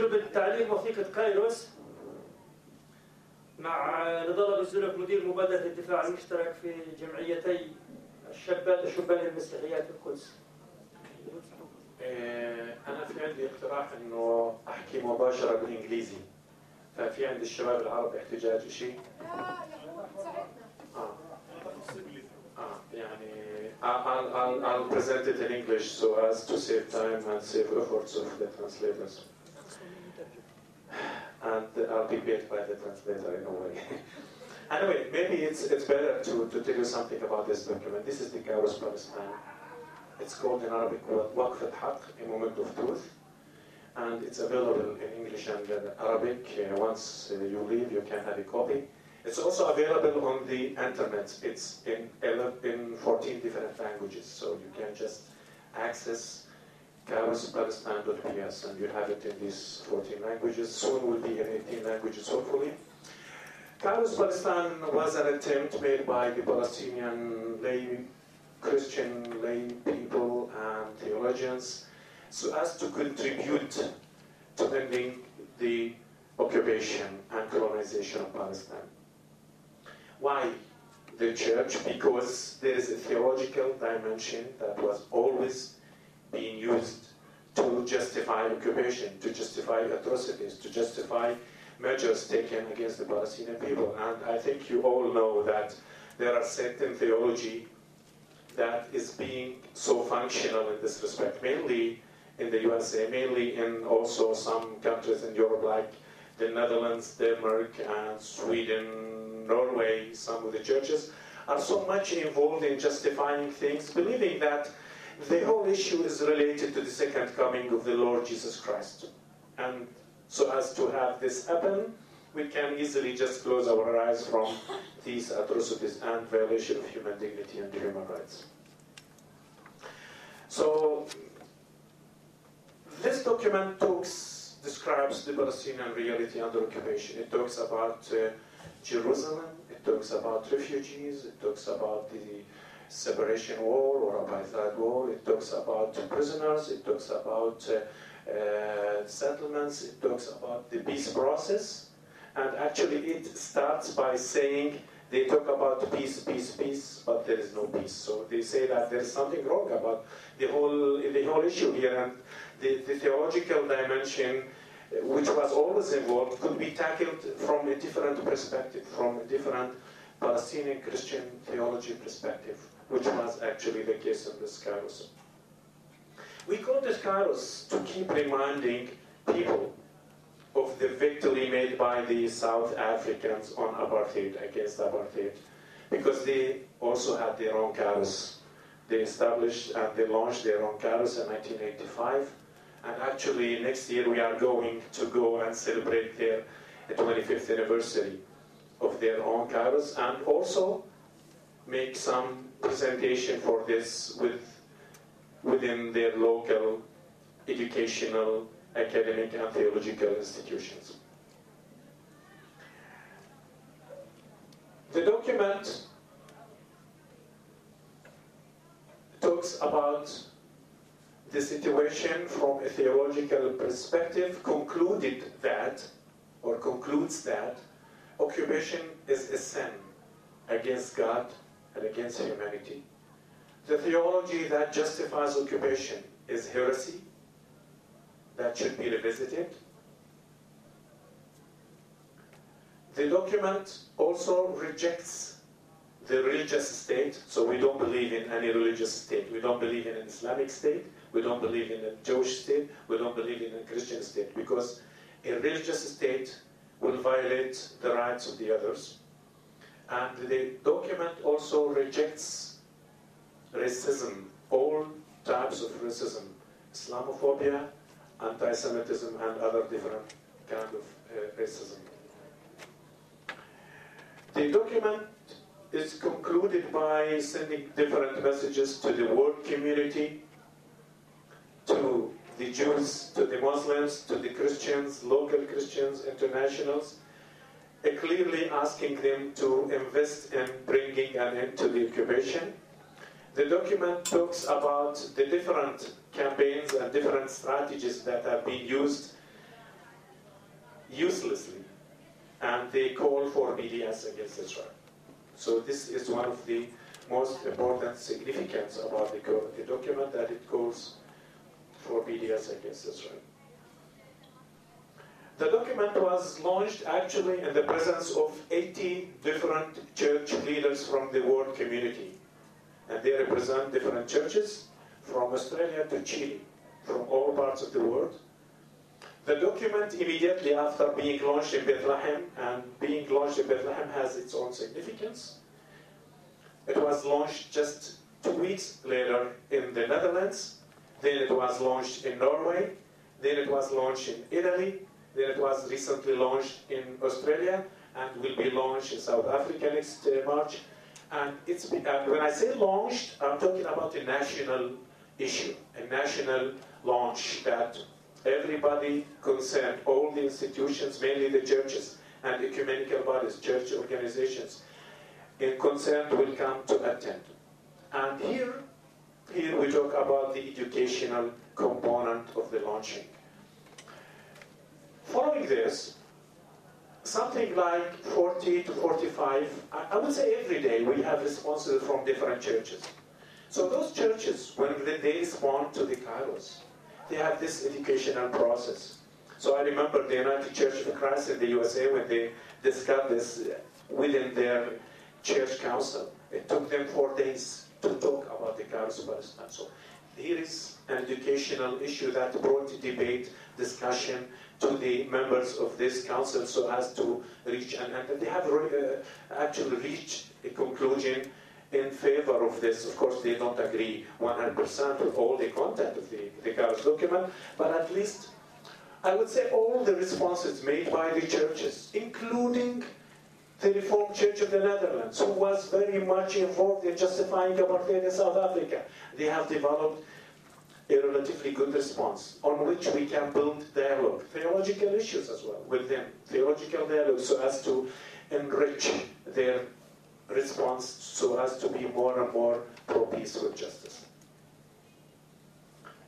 يطلب التعليق وثيقة كايروس مع نضال الزلف مدير مبادرة الدفاع المشترك في جمعيتي الشبان المسيحيات في القدس. أنا في عندي اقتراح إنه أحكي مباشرة بالإنجليزي. ففي عند الشباب العرب احتجاج شيء؟ يعني I'll present it in English so as to save time and save efforts of the translators. And I'll be paid by the translator in a way. Anyway, maybe it's better to tell you something about this document. This is the Kairos Palestine. It's called in Arabic Waqf al-Haq, a moment of truth. And it's available in English and Arabic. Once you leave, you can have a copy. It's also available on the internet. It's in 14 different languages, so you can just access kairospalestine.ps and you have it in these 14 languages. Soon will be in 18 languages, hopefully. Kairos Palestine was an attempt made by the Palestinian Christian lay people and theologians so as to contribute to ending the occupation and colonization of Palestine. Why the church? Because there is a theological dimension that was always being used to justify occupation, to justify atrocities, to justify measures taken against the Palestinian people. And I think you all know that there are certain theology that is being so functional in this respect, mainly in the USA, mainly in also some countries in Europe like the Netherlands, Denmark, and Sweden, Norway. Some of the churches are so much involved in justifying things, believing that the whole issue is related to the second coming of the Lord Jesus Christ. And so as to have this happen, we can easily just close our eyes from these atrocities and violation of human dignity and human rights. So this document describes the Palestinian reality under occupation. It talks about Jerusalem, it talks about refugees, it talks about the separation wall or apartheid wall, it talks about prisoners, it talks about settlements, it talks about the peace process. And actually it starts by saying they talk about peace, peace, peace, but there is no peace. So they say that there is something wrong about the whole issue here, and the theological dimension, which was always involved, could be tackled from a different perspective, from a different Palestinian Christian theology perspective, which was actually the case in this Kairos. We call this Kairos to keep reminding people of the victory made by the South Africans on apartheid, against apartheid, because they also had their own Kairos. They established and they launched their own Kairos in 1985, and actually next year we are going to go and celebrate their 25th anniversary of their own Kairos, and also make some presentation for this within their local educational, academic, and theological institutions. The document talks about the situation from a theological perspective, concludes that occupation is a sin against God and against humanity. The theology that justifies occupation is heresy that should be revisited. The document also rejects the religious state, so we don't believe in any religious state. We don't believe in an Islamic state, we don't believe in a Jewish state, we don't believe in a Christian state, because a religious state will violate the rights of the others. And the document also rejects racism, all types of racism, Islamophobia, anti-Semitism, and other different kind of racism. The document is concluded by sending different messages to the world community, to the Jews, to the Muslims, to the Christians, local Christians, internationals, clearly asking them to invest in bringing an end to the occupation. The document talks about the different campaigns and different strategies that have been used uselessly, and they call for BDS against Israel. So this is one of the most important significance about the document, that it calls for BDS against Israel. The document was launched actually in the presence of 80 different church leaders from the world community. And they represent different churches from Australia to Chile, from all parts of the world. The document immediately after being launched in Bethlehem, and being launched in Bethlehem has its own significance. It was launched just 2 weeks later in the Netherlands, then it was launched in Norway, then it was launched in Italy, then it was recently launched in Australia, and will be launched in South Africa next March. And when I say launched, I'm talking about a national issue, a national launch that everybody concerned, all the institutions, mainly the churches and ecumenical bodies, church organizations, concerned will come to attend. And here we talk about the educational component of the launching. Following this, something like 40 to 45, I would say every day, we have responses from different churches. So those churches, when they respond to the Kairos, they have this educational process. So I remember the United Church of Christ in the USA, when they discussed this within their church council, it took them 4 days to talk about the Kairos Palestine. So here is an educational issue that brought debate, discussion to the members of this council, so as to reach, and they have actually reached a conclusion in favor of this. Of course, they don't agree 100% with all the content of the Kairos document, but at least I would say all the responses made by the churches, including the Reformed Church of the Netherlands, who was very much involved in justifying apartheid in South Africa, they have developed a relatively good response on which we can build dialogue, theological issues as well with them, theological dialogue, so as to enrich their response, so as to be more and more pro-peace with justice.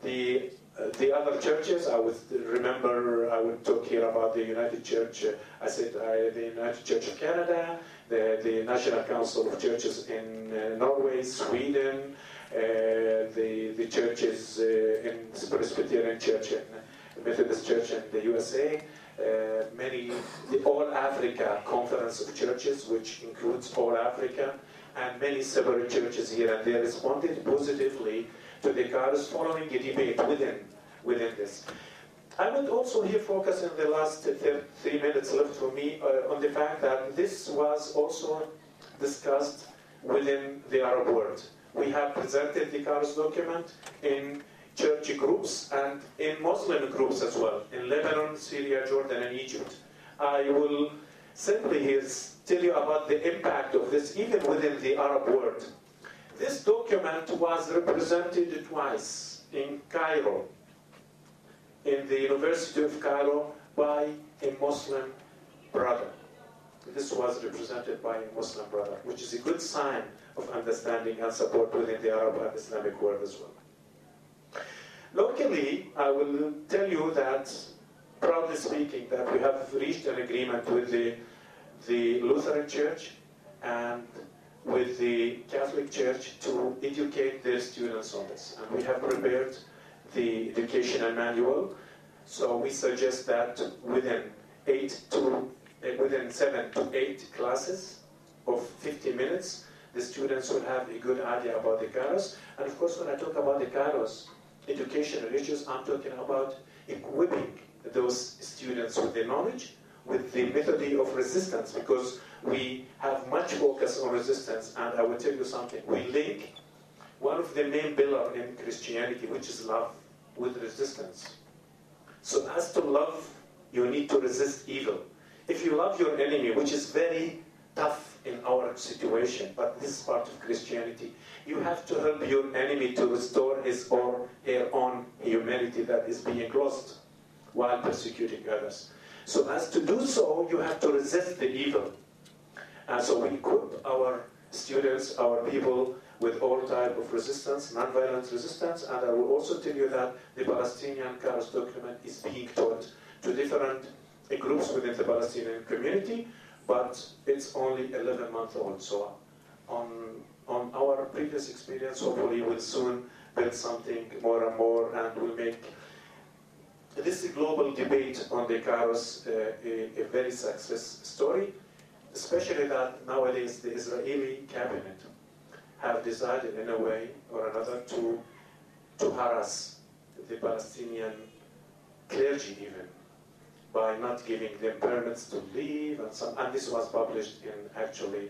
The other churches, I would talk here about the United Church, the United Church of Canada, the National Council of Churches in Norway, Sweden, the churches in Presbyterian Church and Methodist Church in the USA, the All Africa Conference of Churches, which includes all Africa, and many separate churches here and there responded positively to the Kairos following a debate within this. I would also here focus in the last 3 minutes left for me on the fact that this was also discussed within the Arab world. We have presented the Kairos document in church groups and in Muslim groups as well, in Lebanon, Syria, Jordan, and Egypt. I will simply here tell you about the impact of this even within the Arab world. This document was represented twice in Cairo, in the University of Cairo, by a Muslim brother. This was represented by a Muslim brother, which is a good sign of understanding and support within the Arab and Islamic world as well. Locally, I will tell you that, proudly speaking, that we have reached an agreement with the Lutheran Church and with the Catholic Church to educate their students on this. And we have prepared the educational manual. So we suggest that within 7 to 8 classes of 50 minutes, the students will have a good idea about the Kairos. And of course, when I talk about the Kairos educational issues, I'm talking about equipping those students with the knowledge, with the method of resistance, because we have much focus on resistance. And I will tell you something, we link one of the main pillars in Christianity, which is love, with resistance. So as to love, you need to resist evil. If you love your enemy, which is very tough in our situation, but this is part of Christianity, you have to help your enemy to restore his or her own humanity that is being lost while persecuting others. So as to do so, you have to resist the evil. And so we equip our students, our people, with all type of resistance, non-violent resistance, and I will also tell you that the Palestinian Kairos document is being taught to different groups within the Palestinian community, but it's only 11 months old. So on our previous experience, hopefully we'll soon build something more and more, and we'll make this global debate on the Kairos a very success story, especially that nowadays the Israeli cabinet have decided in a way or another to harass the Palestinian clergy even by not giving them permits to leave, and this was published in actually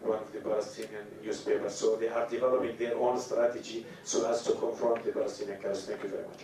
one of the Palestinian newspapers. So they are developing their own strategy so as to confront the Palestinian cause. Thank you very much.